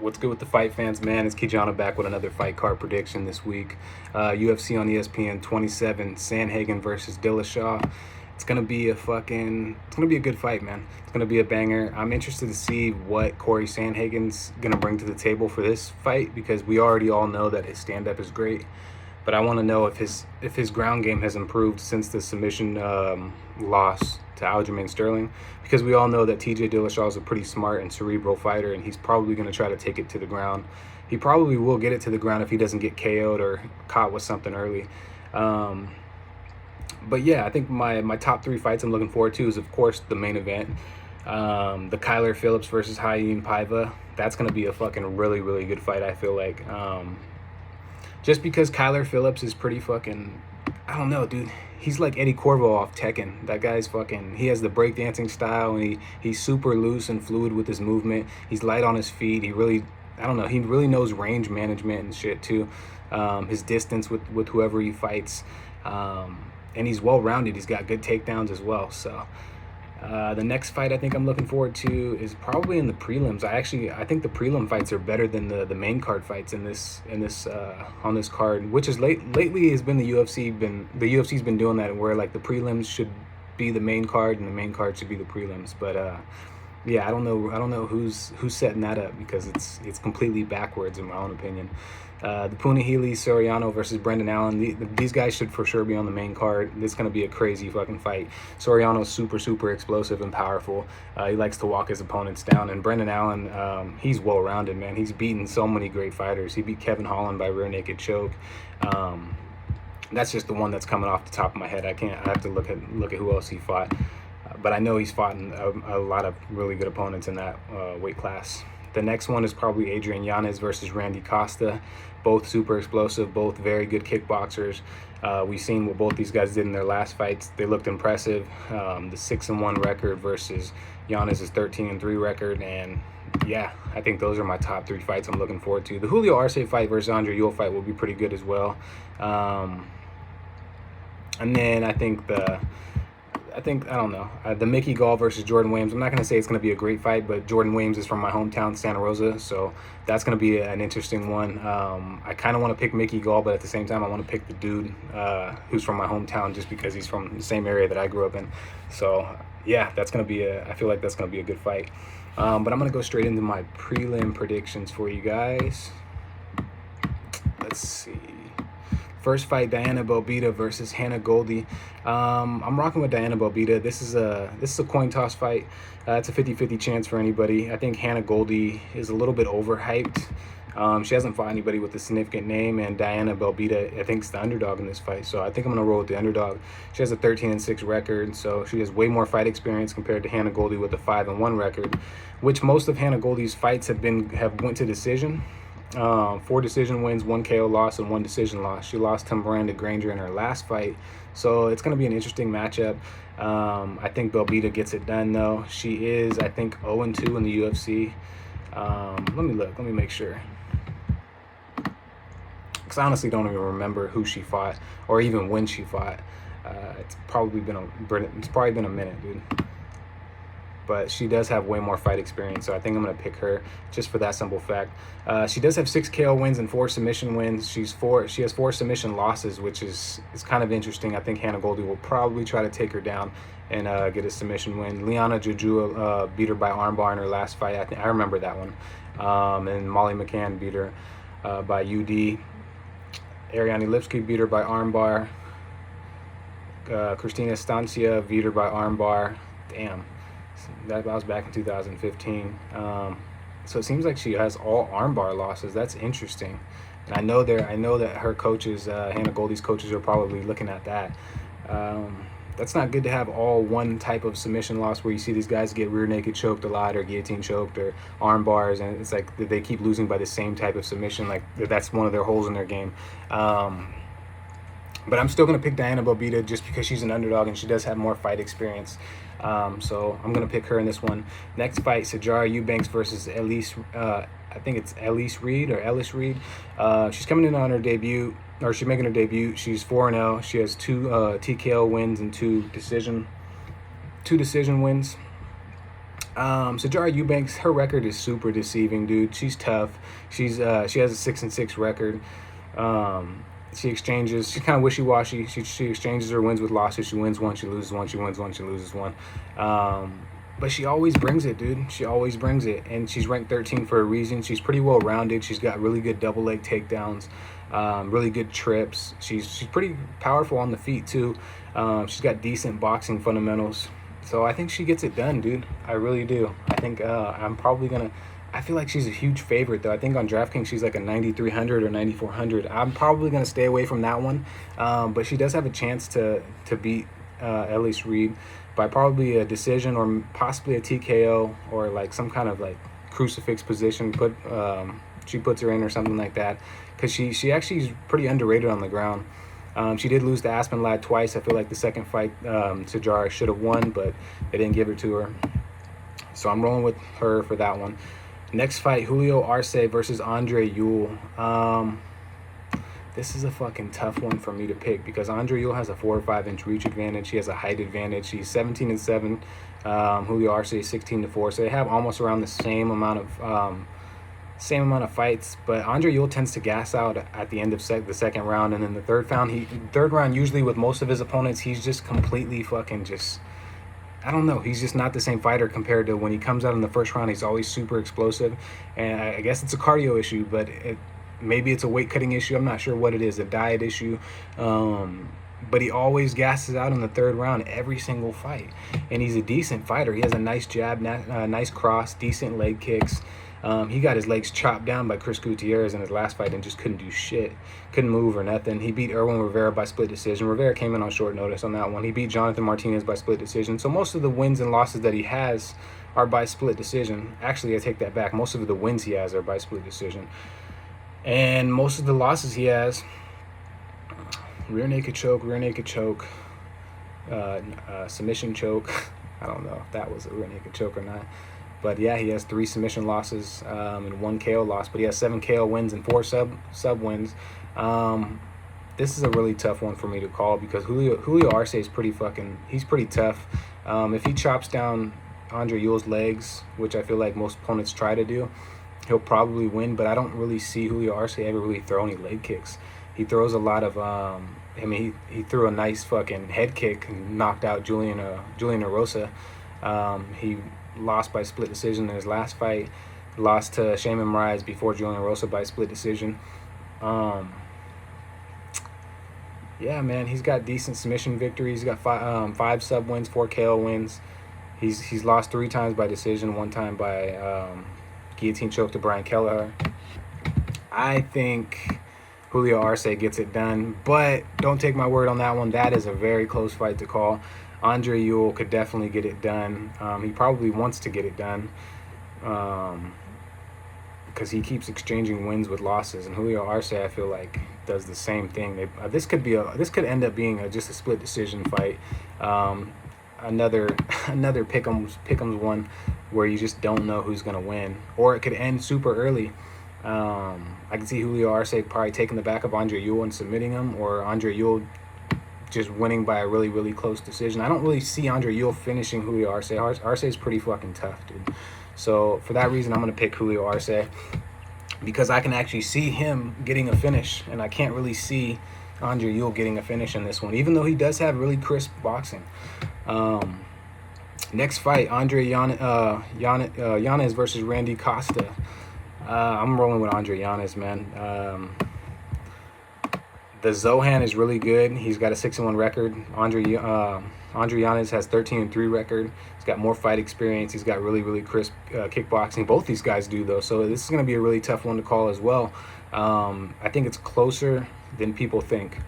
What's good with the fight fans, man? It's Kijana back with another fight card prediction this week. UFC on ESPN 27, Sandhagen versus Dillashaw. It's gonna be a good fight, man. It's gonna be a banger. I'm interested to see what Corey Sandhagen's gonna bring to the table for this fight because we already all know that his stand-up is great. But I want to know if his ground game has improved since the submission loss to Aljamain Sterling, because we all know that TJ Dillashaw is a pretty smart and cerebral fighter, and he's probably going to try to take it to the ground. He probably will get it to the ground if he doesn't get KO'd or caught with something early. Um, but yeah, I think my top three fights I'm looking forward to is, of course, the main event, the Kyler Phillips versus Hayein Paiva. That's going to be a fucking really, really good fight, I feel like. Just because Kyler Phillips is pretty fucking, I don't know, dude. He's like Eddie Corvo off Tekken. That guy's fucking, he has the breakdancing style, and he's super loose and fluid with his movement. He's light on his feet. He really, I don't know, he really knows range management and shit too. His distance with whoever he fights. And he's well-rounded. He's got good takedowns as well. So the next fight I think I'm looking forward to is probably in the prelims. I think the prelim fights are better than the main card fights in this on this card, which is lately has been the UFC's been doing that, where like the prelims should be the main card and the main card should be the prelims. But yeah, I don't know who's setting that up, because it's completely backwards in my own opinion. The Punahele Soriano versus Brendan Allen. These guys should for sure be on the main card. This is going to be a crazy fucking fight. Soriano's super explosive and powerful. He likes to walk his opponents down. And Brendan Allen, he's well-rounded, man. He's beaten so many great fighters. He beat Kevin Holland by rear naked choke. That's just the one that's coming off the top of my head. I have to look at who else he fought. But I know he's fought a lot of really good opponents in that weight class. The next one is probably Adrian Yanez versus Randy Costa. Both super explosive, both very good kickboxers. We've seen what both these guys did in their last fights. They looked impressive. The 6-1 record versus Yanez's 13-3 record. And yeah, I think those are my top three fights I'm looking forward to. The Julio Arce fight versus Andre Ewell fight will be pretty good as well. And then I don't know, the Mickey Gall versus Jordan Williams. I'm not going to say it's going to be a great fight, but Jordan Williams is from my hometown, Santa Rosa, so that's going to be an interesting one. I kind of want to pick Mickey Gall, but at the same time, I want to pick the dude who's from my hometown, just because he's from the same area that I grew up in. So yeah, I feel like that's going to be a good fight. But I'm going to go straight into my prelim predictions for you guys. Let's see. First fight, Diana Belbita versus Hannah Goldie. I'm rocking with Diana Belbita. This is a coin toss fight. It's a 50-50 chance for anybody. I think Hannah Goldie is a little bit overhyped. She hasn't fought anybody with a significant name, and Diana Belbita, I think, is the underdog in this fight. So I think I'm going to roll with the underdog. She has a 13-6 record, so she has way more fight experience compared to Hannah Goldie with a 5-1 record, which most of Hannah Goldie's fights have went to decision. 4 decision wins, 1 KO loss, and 1 decision loss. She lost to Miranda Granger in her last fight, so it's going to be an interesting matchup. I think Belbita gets it done, though. She is, I think, 0-2 in the UFC. Let me make sure, because I honestly don't even remember who she fought or even when she fought. It's probably been a minute, dude. But she does have way more fight experience, so I think I'm going to pick her just for that simple fact. She does have 6 KO wins and 4 submission wins. She has 4 submission losses, which is kind of interesting. I think Hannah Goldie will probably try to take her down and get a submission win. Liana Jujua beat her by armbar in her last fight. I remember that one. And Molly McCann beat her by UD. Ariane Lipsky beat her by armbar. Christina Estancia beat her by armbar. Damn. That was back in 2015. So it seems like she has all armbar losses. That's interesting. And I know that her coaches, Hannah Goldie's coaches, are probably looking at that. That's not good to have all one type of submission loss, where you see these guys get rear naked choked a lot, or guillotine choked, or arm bars, and it's like they keep losing by the same type of submission. Like that's one of their holes in their game. But I'm still going to pick Diana Belbita just because she's an underdog and she does have more fight experience. So I'm going to pick her in this one. Next fight, Sijara Eubanks versus Elise. I think it's Ellis Reed. She's coming in on her debut, or she's making her debut. She's 4-0. She has 2 TKO wins and 2 decision wins. Sajara Eubanks, her record is super deceiving, dude. She's tough. She has a 6-6 record. She exchanges. She's kind of wishy-washy. She exchanges her wins with losses. She wins one, she loses one. She wins one, she loses one. But she always brings it, dude. She always brings it, and she's ranked 13 for a reason. She's pretty well rounded. She's got really good double leg takedowns, really good trips. She's pretty powerful on the feet too. She's got decent boxing fundamentals. So I think she gets it done, dude. I really do. I think I'm probably gonna. I feel like she's a huge favorite, though. I think on DraftKings she's like a 9,300 or 9,400. I'm probably gonna stay away from that one, but she does have a chance to beat Elise Reed by probably a decision or possibly a TKO or like some kind of like crucifix position. She puts her in or something like that, because she actually is pretty underrated on the ground. She did lose to Aspen Ladd twice. I feel like the second fight, Sajara should have won, but they didn't give it to her. So I'm rolling with her for that one. Next fight, Julio Arce versus Andre Ewell. This is a fucking tough one for me to pick because Andre Ewell has a 4 or 5 inch reach advantage. He has a height advantage. He's 17-7. Julio Arce is 16-4. So they have almost around the same amount of fights, but Andre Ewell tends to gas out at the end of the second round, and then the third round usually with most of his opponents, he's just completely fucking just, I don't know, he's just not the same fighter compared to when he comes out in the first round. He's always super explosive, and I guess it's a cardio issue, but maybe it's a weight cutting issue. I'm not sure what it is, a diet issue. But he always gasses out in the third round every single fight, and he's a decent fighter. He has a nice jab, nice cross, decent leg kicks. He got his legs chopped down by Chris Gutierrez in his last fight and just couldn't do shit. Couldn't move or nothing. He beat Erwin Rivera by split decision. Rivera came in on short notice on that one. He beat Jonathan Martinez by split decision. So most of the wins and losses that he has are by split decision. Actually, I take that back. Most of the wins he has are by split decision. And most of the losses he has, rear naked choke, submission choke. I don't know if that was a rear naked choke or not. But yeah, he has 3 submission losses and 1 KO loss. But he has 7 KO wins and 4 sub wins. This is a really tough one for me to call because Julio Arce is he's pretty tough. If he chops down Andre Ewell's legs, which I feel like most opponents try to do, he'll probably win. But I don't really see Julio Arce ever really throw any leg kicks. He throws a lot of he threw a nice fucking head kick and knocked out Julian Erosa. He lost by split decision in his last fight. Lost to Shaman Moraes before Julian Erosa by split decision. Yeah, man, he's got decent submission victories. He's got 5 sub wins, 4 KO wins. He's lost 3 times by decision, 1 time by guillotine choke to Brian Kelleher. I think Julio Arce gets it done, but don't take my word on that one. That is a very close fight to call. Andre Ewell could definitely get it done. He probably wants to get it done because he keeps exchanging wins with losses, and Julio Arce, I feel like, does the same thing. This could end up being just a split decision fight. Another pick'ems one where you just don't know who's gonna win, or it could end super early. I can see Julio Arce probably taking the back of Andre Ewell and submitting him, or Andre Ewell just winning by a really, really close decision. I don't really see Andre Ewell finishing Julio Arce. Arce is pretty fucking tough, dude. So for that reason, I'm going to pick Julio Arce because I can actually see him getting a finish, and I can't really see Andre Ewell getting a finish in this one, even though he does have really crisp boxing. Next fight, Yanez versus Randy Costa. I'm rolling with Andre Yanez, man. The Zohan is really good. He's got a 6-1 record. Andre Yanez has 13-3 record. He's got more fight experience. He's got really, really crisp kickboxing. Both these guys do, though. So this is going to be a really tough one to call as well. I think it's closer than people think.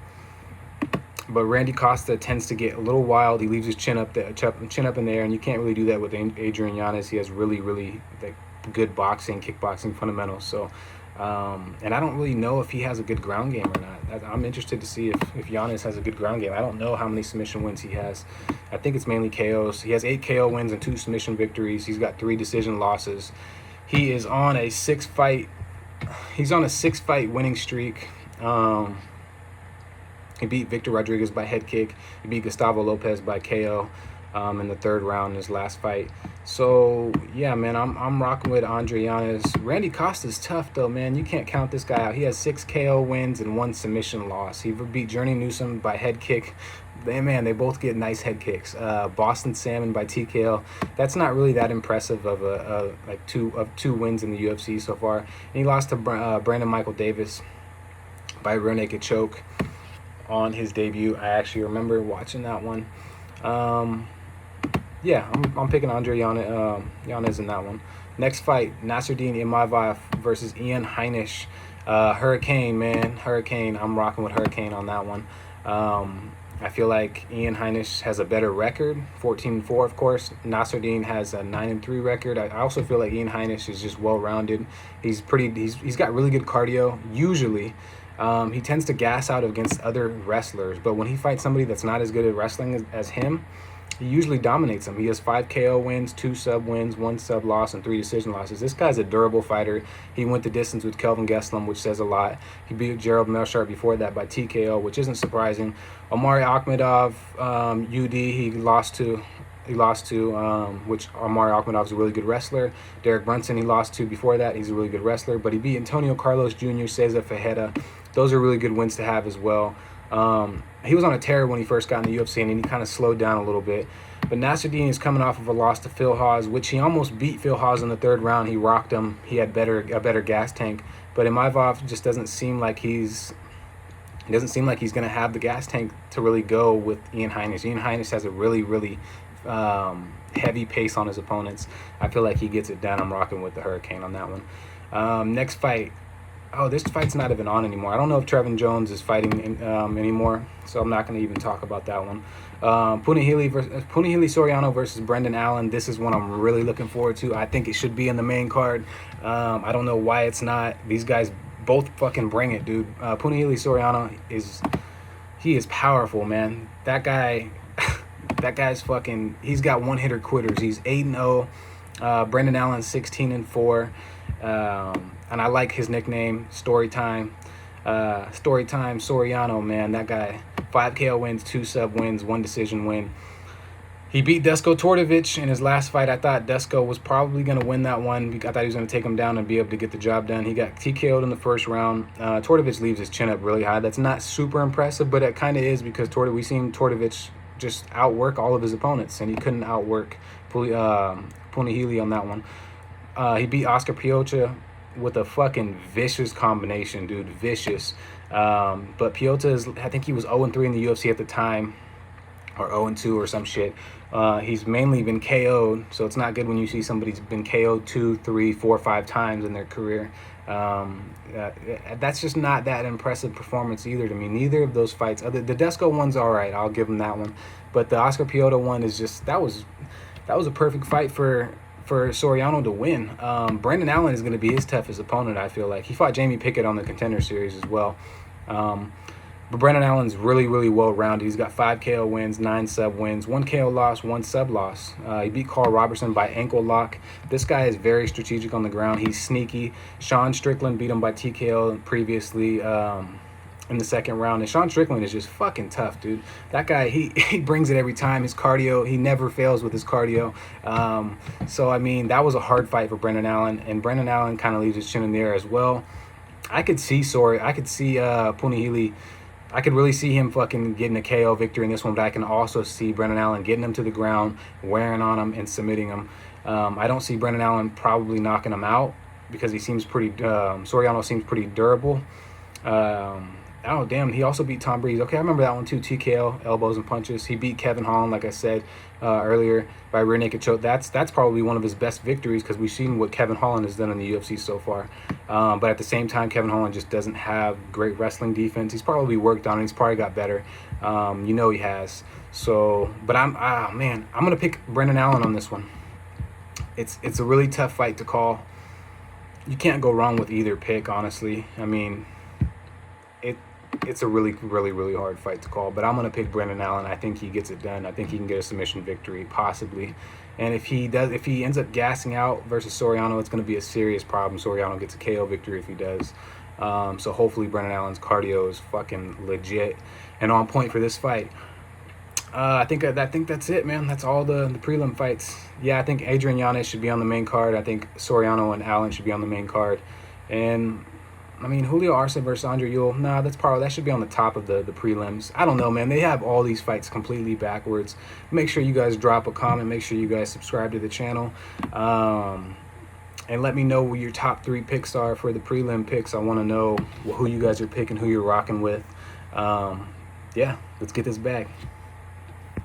But Randy Costa tends to get a little wild. He leaves his chin up in the air, and you can't really do that with Adrian Yanez. He has really, really good kickboxing fundamentals. So. And I don't really know if he has a good ground game or not. I'm interested to see if Yanez has a good ground game. I don't know how many submission wins he has. I think it's mainly KOs. He has 8 KO wins and 2 submission victories. He's got 3 decision losses. He is on a 6-fight winning streak. He beat Victor Rodriguez by head kick. He beat Gustavo Lopez by KO in the 3rd round in his last fight. So yeah, man, I'm rocking with Andre Yanez. Randy Costa's tough though, man. You can't count this guy out. He has 6 KO wins and 1 submission loss. He beat Journey Newsom by head kick. Man, they both get nice head kicks. Boston Salmon by TKO. That's not really that impressive of like two wins in the UFC so far. And he lost to Brandon Michael Davis by rear naked choke on his debut. I actually remember watching that one. Yeah, I'm picking Andre Yanez in that one. Next fight, Nasruddin Imavov versus Ian Heinisch. Hurricane, man. Hurricane. I'm rocking with Hurricane on that one. I feel like Ian Heinisch has a better record, 14-4, of course. Nasruddin has a 9-3 record. I also feel like Ian Heinisch is just well-rounded. He's got really good cardio, usually. He tends to gas out against other wrestlers, but when he fights somebody that's not as good at wrestling as him, he usually dominates them. He has 5 KO wins, 2 sub wins, 1 sub loss, and 3 decision losses. This guy's a durable fighter. He went the distance with Kelvin Gastelum, which says a lot. He beat Gerald Melchart before that by TKO, which isn't surprising. Omari Akhmedov, UD, he lost to, which Omari Akhmedov is a really good wrestler. Derek Brunson, he lost to before that. He's a really good wrestler. But he beat Antonio Carlos Jr., Cesar Fajeda. Those are really good wins to have as well. He was on a tear when he first got in the UFC, and then he kind of slowed down a little bit. But Nasruddin is coming off of a loss to Phil Hawes, which he almost beat Phil Hawes in the 3rd round. He rocked him. He had a better gas tank. But Imavov just doesn't seem like he's going to have the gas tank to really go with Ian Heinisch. Ian Heinisch has a really, really heavy pace on his opponents. I feel like he gets it done. I'm rocking with the Hurricane on that one. Next fight. Oh, this fight's not even on anymore. I don't know if Trevin Jones is fighting anymore, so I'm not going to even talk about that one. Punahele Soriano versus Brendan Allen. This is one I'm really looking forward to. I think it should be in the main card. I don't know why it's not. These guys both fucking bring it, dude. Punahele Soriano is powerful, man. That guy's fucking. He's got one-hitter quitters. He's 8-0. Brendan Allen's 16-4. And I like his nickname, Storytime. Storytime Soriano, man. That guy, 5 KO wins, 2 sub wins, 1 decision win. He beat Dusko Tordovic in his last fight. I thought Dusko was probably going to win that one. I thought he was going to take him down and be able to get the job done. He got TKO'd in the 1st round. Tordovic leaves his chin up really high. That's not super impressive, but it kind of is because we've seen Tordovic just outwork all of his opponents, and he couldn't outwork Punahele on that one. He beat Oscar Piotr with a fucking vicious combination, dude. Vicious. But Piotr I think he was 0-3 in the UFC at the time, or 0-2 or some shit. He's mainly been KO'd, so it's not good when you see somebody's been KO'd 2, 3, 4, 5 times in their career. That's just not that impressive performance either to me. Neither of those fights. The Dusko one's all right. I'll give him that one. But the Oscar Piotr one is just that was a perfect fight for Soriano to win. Brendan Allen is going to be his toughest opponent, I feel like. He fought Jamie Pickett on the Contender Series as well. But Brendan Allen's really, really well-rounded. He's got 5 KO wins, 9 sub wins, 1 KO loss, 1 sub loss. He beat Carl Robertson by ankle lock. This guy is very strategic on the ground. He's sneaky. Sean Strickland beat him by TKO previously in the 2nd round. And Sean Strickland is just fucking tough, dude. That guy, he brings it every time. His cardio, he never fails with his cardio. So, I mean, that was a hard fight for Brendan Allen. And Brendan Allen kind of leaves his chin in the air as well. I could see Punahele. I could really see him fucking getting a KO victory in this one, but I can also see Brendan Allen getting him to the ground, wearing on him, and submitting him. I don't see Brendan Allen probably knocking him out because he seems pretty, Soriano seems pretty durable. Oh, damn, he also beat Tom Breeze. Okay, I remember that one too, TKO, elbows and punches. He beat Kevin Holland, like I said earlier, by rear naked choke. That's probably one of his best victories because we've seen what Kevin Holland has done in the UFC so far. But at the same time, Kevin Holland just doesn't have great wrestling defense. He's probably worked on it. He's probably got better. He has. So, but I'm going to pick Brendan Allen on this one. It's a really tough fight to call. You can't go wrong with either pick, honestly. I mean, it's a really, really, really hard fight to call. But I'm going to pick Brendan Allen. I think he gets it done. I think he can get a submission victory, possibly. And if he ends up gassing out versus Soriano, it's going to be a serious problem. Soriano gets a KO victory if he does. So hopefully Brendan Allen's cardio is fucking legit and on point for this fight. I think that's it, man. That's all the prelim fights. Yeah, I think Adrian Yanez should be on the main card. I think Soriano and Allen should be on the main card. And I mean, Julio Arce versus Andre Ewell, nah, that should be on the top of the prelims. I don't know, man. They have all these fights completely backwards. Make sure you guys drop a comment. Make sure you guys subscribe to the channel. And let me know what your top 3 picks are for the prelim picks. I want to know who you guys are picking, who you're rocking with. Yeah, let's get this back.